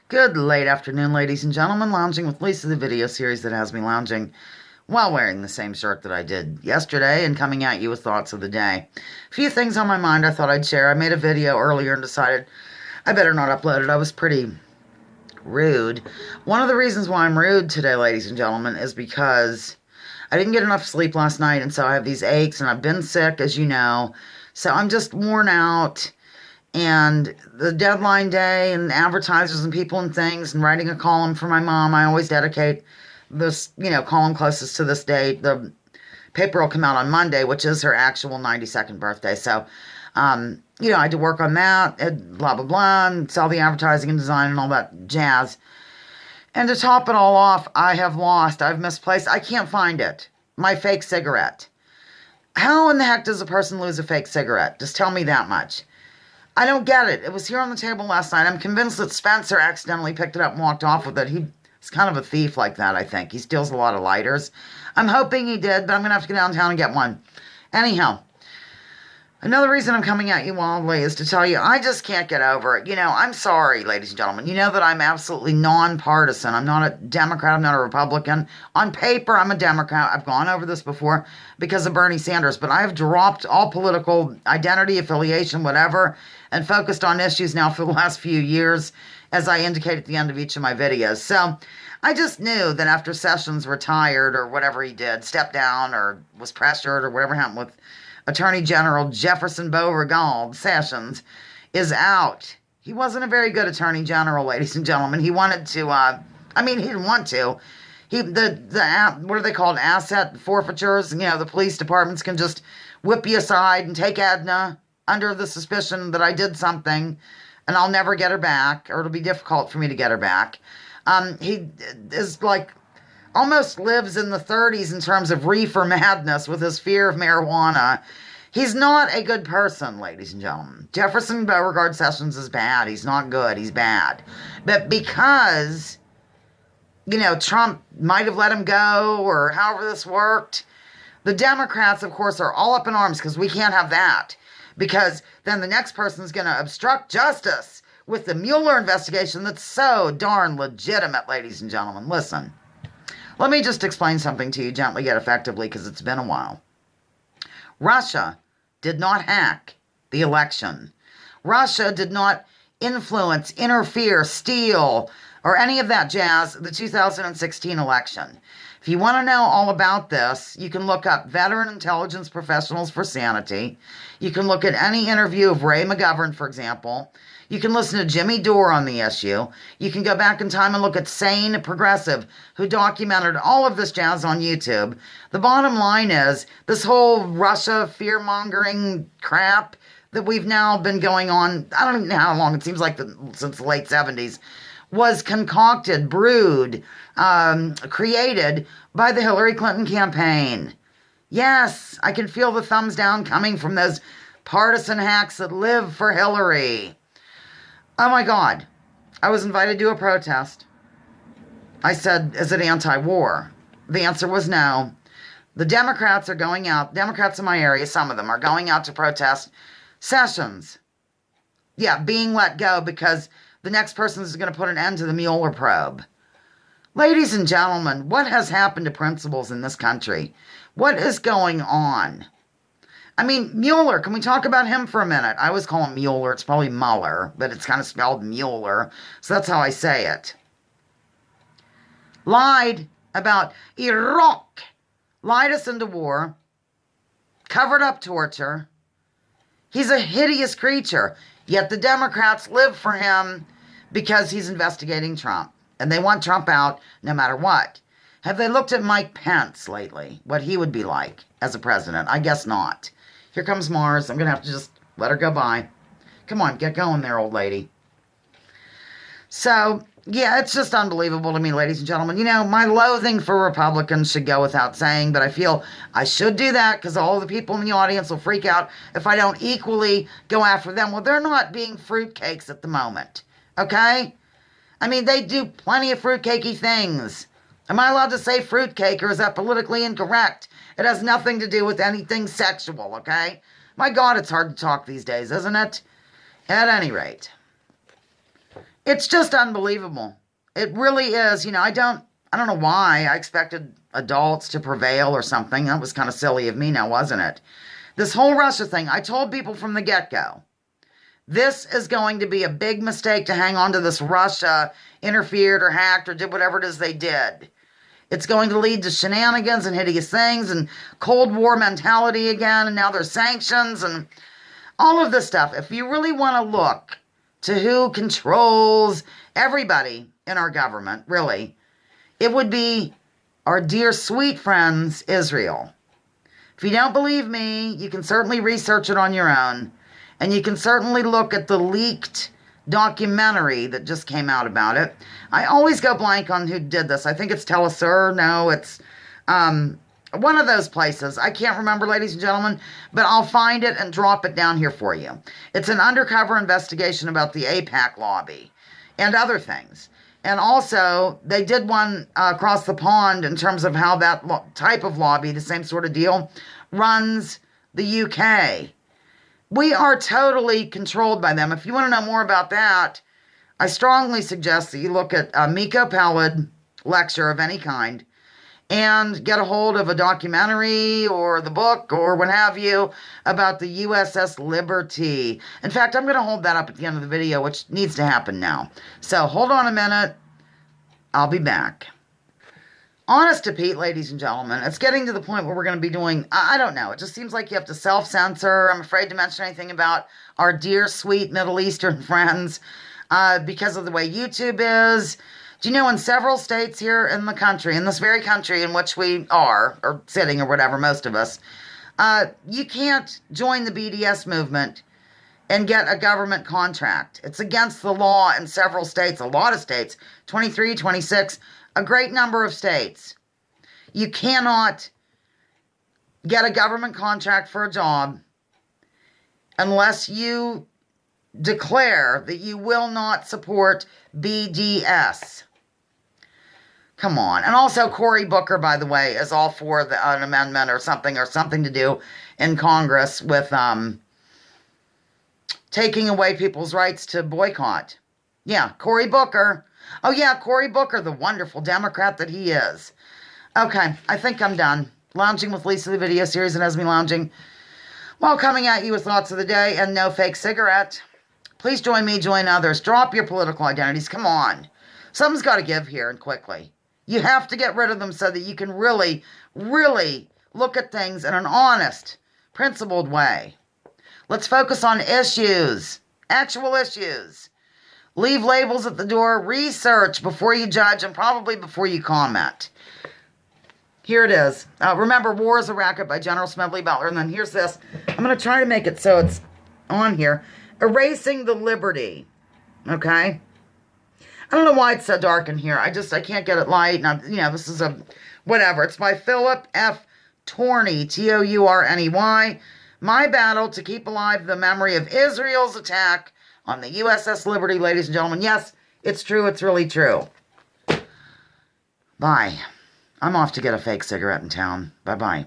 Good late afternoon, ladies and gentlemen. Lounging with Lisa, the video series that has me lounging while wearing the same shirt that I did yesterday and coming at you with thoughts of the day. A few things on my mind I thought I'd share. I made a video earlier and decided I better not upload it. I was pretty rude. One of the reasons why I'm rude today, ladies and gentlemen, is because I didn't get enough sleep last night, and so I have these aches, and I've been sick, as you know. So I'm just worn out. And the deadline day and advertisers and people and things and writing a column for my mom, I always dedicate this, column closest to this date. The paper will come out on Monday, which is her actual 92nd birthday. So, I had to work on that, and blah, blah, blah, and sell the advertising and design and all that jazz. And to top it all off, I've misplaced, I can't find it. My fake cigarette. How in the heck does a person lose a fake cigarette? Just tell me that much. I don't get it. It was here on the table last night. I'm convinced that Spencer accidentally picked it up and walked off with it. He's kind of a thief like that, I think. He steals a lot of lighters. I'm hoping he did, but I'm going to have to go downtown and get one. Anyhow, another reason I'm coming at you wildly is to tell you I just can't get over it. I'm sorry, ladies and gentlemen. You know that I'm absolutely nonpartisan. I'm not a Democrat. I'm not a Republican. On paper, I'm a Democrat. I've gone over this before because of Bernie Sanders, but I have dropped all political identity, affiliation, whatever, and focused on issues now for the last few years, as I indicate at the end of each of my videos. So I just knew that after Sessions retired or whatever he did, stepped down or was pressured or whatever happened with Attorney General Jefferson Beauregard, Sessions is out. He wasn't a very good Attorney General, ladies and gentlemen. He wanted to, he didn't want to. What are they called? Asset forfeitures. The police departments can just whip you aside and take Edna under the suspicion that I did something and I'll never get her back, or it'll be difficult for me to get her back. He is almost lives in the 30s in terms of reefer madness with his fear of marijuana. He's not a good person, ladies and gentlemen. Jefferson Beauregard Sessions is bad. He's not good. He's bad. But because, Trump might have let him go or however this worked, the Democrats, of course, are all up in arms because we can't have that. Because then the next person's going to obstruct justice with the Mueller investigation that's so darn legitimate, ladies and gentlemen. Listen, let me just explain something to you gently yet effectively because it's been a while. Russia did not hack the election. Russia did not influence, interfere, steal, or any of that jazz the 2016 election. If you want to know all about this, you can look up Veteran Intelligence Professionals for Sanity. You can look at any interview of Ray McGovern, for example. You can listen to Jimmy Dore on the issue. You can go back in time and look at Sane Progressive, who documented all of this jazz on YouTube. The bottom line is, this whole Russia fear-mongering crap that we've now been going on, I don't even know how long, it seems like since the late 70s, was concocted, brewed, created by the Hillary Clinton campaign. Yes, I can feel the thumbs down coming from those partisan hacks that live for Hillary. Oh my God. I was invited to a protest. I said, is it anti-war? The answer was no. The Democrats are going out, Democrats in my area, some of them, are going out to protest Sessions. Yeah, being let go because the next person is going to put an end to the Mueller probe. Ladies and gentlemen, what has happened to principles in this country? What is going on? Mueller, can we talk about him for a minute? I always call him Mueller. It's probably Mueller, but it's kind of spelled Mueller, so that's how I say it. Lied about Iraq. Lied us into war. Covered up torture. He's a hideous creature. Yet the Democrats live for him because he's investigating Trump. And they want Trump out no matter what. Have they looked at Mike Pence lately? What he would be like as a president? I guess not. Here comes Mars. I'm going to have to just let her go by. Come on, get going there, old lady. So, yeah, it's just unbelievable to me, ladies and gentlemen. My loathing for Republicans should go without saying, but I feel I should do that because all the people in the audience will freak out if I don't equally go after them. Well, they're not being fruitcakes at the moment, okay? They do plenty of fruitcakey things. Am I allowed to say fruitcake, or is that politically incorrect? It has nothing to do with anything sexual, okay? My God, it's hard to talk these days, isn't it? At any rate, It's just unbelievable. It really is. I don't know why I expected adults to prevail or something. That was kind of silly of me now, wasn't it? This whole Russia thing, I told people from the get-go, this is going to be a big mistake to hang on to this Russia interfered or hacked or did whatever it is they did. It's going to lead to shenanigans and hideous things and Cold War mentality again, and now there's sanctions and all of this stuff. If you really want to look to who controls everybody in our government, really, it would be our dear sweet friends, Israel. If you don't believe me, you can certainly research it on your own. And you can certainly look at the leaked documentary that just came out about it. I always go blank on who did this. I think it's Telesur. No, it's one of those places. I can't remember, ladies and gentlemen, but I'll find it and drop it down here for you. It's an undercover investigation about the AIPAC lobby and other things. And also, they did one across the pond in terms of how that type of lobby, the same sort of deal, runs the UK. We are totally controlled by them. If you want to know more about that, I strongly suggest that you look at a Miko Peled lecture of any kind and get a hold of a documentary or the book or what have you about the USS Liberty. In fact, I'm going to hold that up at the end of the video, which needs to happen now. So hold on a minute. I'll be back. Honest to Pete, ladies and gentlemen, it's getting to the point where we're going to be doing, I don't know, it just seems like you have to self-censor. I'm afraid to mention anything about our dear, sweet Middle Eastern friends because of the way YouTube is. Do you know in several states here in the country, in this very country in which we are, or sitting or whatever, most of us, you can't join the BDS movement and get a government contract. It's against the law in several states, a lot of states, 23, 26, a great number of states. You cannot get a government contract for a job unless you declare that you will not support BDS. Come on. And also Cory Booker, by the way, is all for an amendment or something to do in Congress with taking away people's rights to boycott. Yeah, Cory Booker. Oh yeah, Cory Booker, the wonderful Democrat that he is. Okay, I think I'm done. Lounging with Lisa, the video series that has me lounging while coming at you with thoughts of the day and no fake cigarette. Please join me, join others. Drop your political identities. Come on. Something's got to give here and quickly. You have to get rid of them so that you can really, really look at things in an honest, principled way. Let's focus on issues, actual issues. Leave labels at the door. Research before you judge and probably before you comment. Here it is. Remember, War is a Racket by General Smedley Butler. And then here's this. I'm going to try to make it so it's on here. Erasing the Liberty. Okay? I don't know why it's so dark in here. I can't get it light. And this is whatever. It's by Philip F. Tourney, Tourney. My battle to keep alive the memory of Israel's attack on the USS Liberty, ladies and gentlemen. Yes, it's true. It's really true. Bye. I'm off to get a fake cigarette in town. Bye-bye.